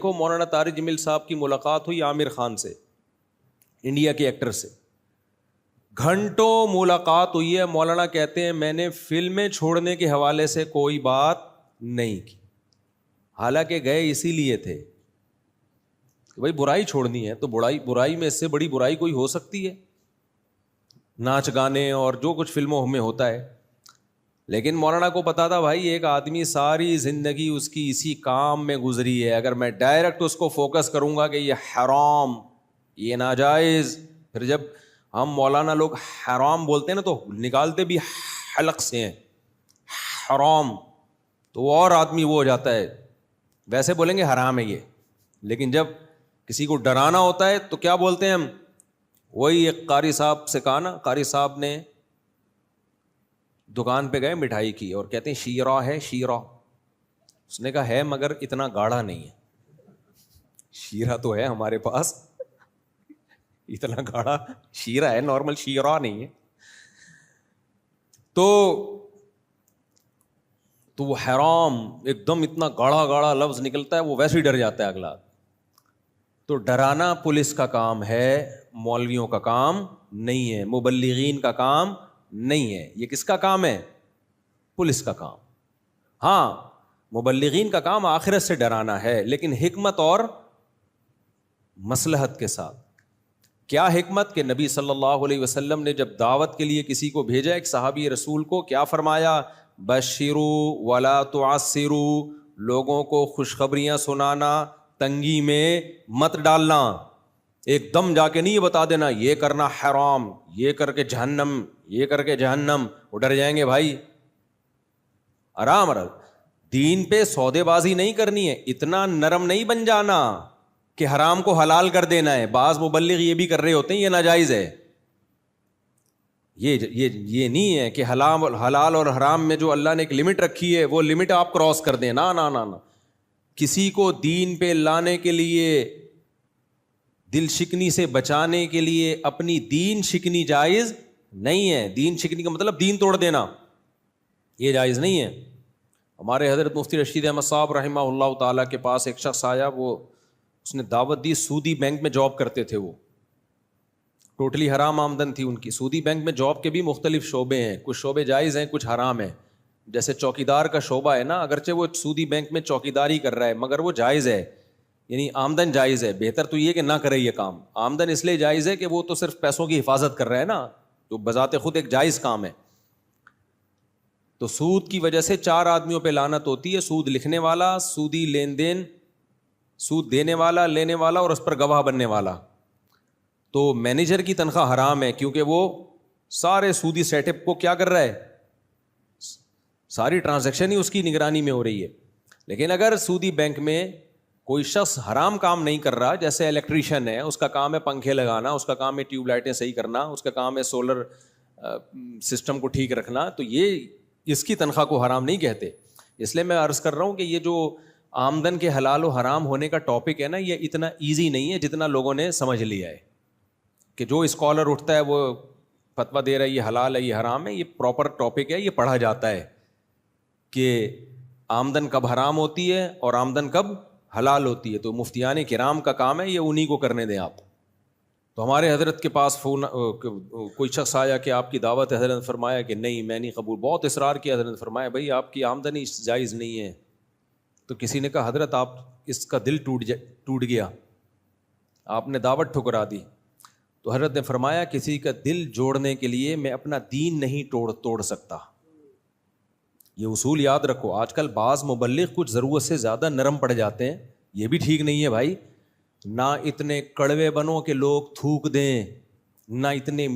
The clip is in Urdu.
دیکھو مولانا طارق جمیل صاحب کی ملاقات ہوئی عامر خان سے, انڈیا کے ایکٹر سے, گھنٹوں ملاقات ہوئی ہے. مولانا کہتے ہیں میں نے فلمیں چھوڑنے کے حوالے سے کوئی بات نہیں کی, حالانکہ گئے اسی لیے تھے کہ بھائی برائی چھوڑنی ہے. تو برائی میں اس سے بڑی برائی کوئی ہو سکتی ہے؟ ناچ گانے اور جو کچھ فلموں میں ہوتا ہے. لیکن مولانا کو پتا تھا بھائی ایک آدمی ساری زندگی اس کی اسی کام میں گزری ہے, اگر میں ڈائریکٹ اس کو فوکس کروں گا کہ یہ حرام, یہ ناجائز, پھر جب ہم مولانا لوگ حرام بولتے ہیں نا تو نکالتے بھی حلق سے ہیں حرام, تو وہ اور آدمی وہ ہو جاتا ہے. ویسے بولیں گے حرام ہے یہ, لیکن جب کسی کو ڈرانا ہوتا ہے تو کیا بولتے ہیں ہم؟ وہی ایک قاری صاحب سے کہا نا, قاری صاحب نے دکان پہ گئے مٹھائی کی اور کہتے ہیں شیرہ ہے شیرہ. اس نے کہا ہے مگر اتنا گاڑھا نہیں ہے, شیرہ تو ہے ہمارے پاس, اتنا گاڑھا شیرہ ہے, نارمل شیرہ نہیں ہے. تو وہ حرام ایک دم اتنا گاڑھا گاڑھا لفظ نکلتا ہے, وہ ویسے ہی ڈر جاتا ہے اگلا. تو ڈرانا پولیس کا کام ہے, مولویوں کا کام نہیں ہے, مبلغین کا کام نہیں ہے. یہ کس کا کام ہے؟ پولیس کا کام. ہاں مبلغین کا کام آخرت سے ڈرانا ہے, لیکن حکمت اور مصلحت کے ساتھ. کیا حکمت؟ کہ نبی صلی اللہ علیہ وسلم نے جب دعوت کے لیے کسی کو بھیجا, ایک صحابی رسول کو, کیا فرمایا؟ بشروا ولا تعسروا, لوگوں کو خوشخبریاں سنانا, تنگی میں مت ڈالنا. ایک دم جا کے نہیں یہ بتا دینا یہ کرنا حرام, یہ کر کے جہنم, یہ کر کے جہنم, وہ ڈر جائیں گے بھائی. آرام آرام, دین پہ سودے بازی نہیں کرنی ہے, اتنا نرم نہیں بن جانا کہ حرام کو حلال کر دینا ہے. بعض مبلغ یہ بھی کر رہے ہوتے ہیں یہ ناجائز ہے. یہ نہیں ہے کہ حلال اور حرام میں جو اللہ نے ایک لمٹ رکھی ہے وہ لمٹ آپ کراس کر دیں. نا نا نا نا, کسی کو دین پہ لانے کے لیے, دل شکنی سے بچانے کے لیے اپنی دین شکنی جائز نہیں ہے. دین شکنی کا مطلب دین توڑ دینا, یہ جائز نہیں ہے. ہمارے حضرت مفتی رشید احمد صاحب رحمہ اللہ تعالیٰ کے پاس ایک شخص آیا, اس نے دعوت دی, سودی بینک میں جاب کرتے تھے, وہ ٹوٹلی حرام آمدن تھی ان کی. سودی بینک میں جاب کے بھی مختلف شعبے ہیں, کچھ شعبے جائز ہیں کچھ حرام ہیں. جیسے چوکیدار کا شعبہ ہے نا, اگرچہ وہ سودی بینک میں چوکیداری کر رہا ہے مگر وہ جائز ہے, یعنی آمدن جائز ہے. بہتر تو یہ کہ نہ کرے یہ کام. آمدن اس لیے جائز ہے کہ وہ تو صرف پیسوں کی حفاظت کر رہا ہے نا, تو بذات خود ایک جائز کام ہے. تو سود کی وجہ سے 4 آدمیوں پہ لعنت ہوتی ہے, سود لکھنے والا, سودی لین دین, سود دینے والا, لینے والا, اور اس پر گواہ بننے والا. تو مینیجر کی تنخواہ حرام ہے کیونکہ وہ سارے سودی سیٹ اپ کو کیا کر رہا ہے, ساری ٹرانزیکشن ہی اس کی نگرانی میں ہو رہی ہے. لیکن اگر سودی بینک میں کوئی شخص حرام کام نہیں کر رہا, جیسے الیکٹریشین ہے, اس کا کام ہے پنکھے لگانا, اس کا کام ہے ٹیوب لائٹیں صحیح کرنا, اس کا کام ہے سولر سسٹم کو ٹھیک رکھنا, تو یہ اس کی تنخواہ کو حرام نہیں کہتے. اس لیے میں عرض کر رہا ہوں کہ یہ جو آمدن کے حلال و حرام ہونے کا ٹاپک ہے نا, یہ اتنا ایزی نہیں ہے جتنا لوگوں نے سمجھ لیا ہے. کہ جو اسکالر اٹھتا ہے وہ فتویٰ دے رہا ہے یہ حلال ہے یہ حرام ہے, یہ پراپر ٹاپک ہے, یہ پڑھا جاتا ہے کہ آمدن کب حرام ہوتی ہے اور آمدن کب حلال ہوتی ہے. تو مفتیان کرام کا کام ہے, یہ انہی کو کرنے دیں آپ. تو ہمارے حضرت کے پاس فون کوئی شخص آیا کہ آپ کی دعوت ہے, حضرت نے فرمایا کہ نہیں میں نہیں قبول. بہت اصرار کیا, حضرت نے فرمایا بھائی آپ کی آمدنی جائز نہیں ہے. تو کسی نے کہا حضرت آپ اس کا دل ٹوٹ گیا, آپ نے دعوت ٹھکرا دی. تو حضرت نے فرمایا کسی کا دل جوڑنے کے لیے میں اپنا دین نہیں توڑ سکتا. یہ اصول یاد رکھو. آج کل بعض مبلغ کچھ ضرورت سے زیادہ نرم پڑ جاتے ہیں, یہ بھی ٹھیک نہیں ہے بھائی. نہ اتنے کڑوے بنو کہ لوگ تھوک دیں, نہ اتنے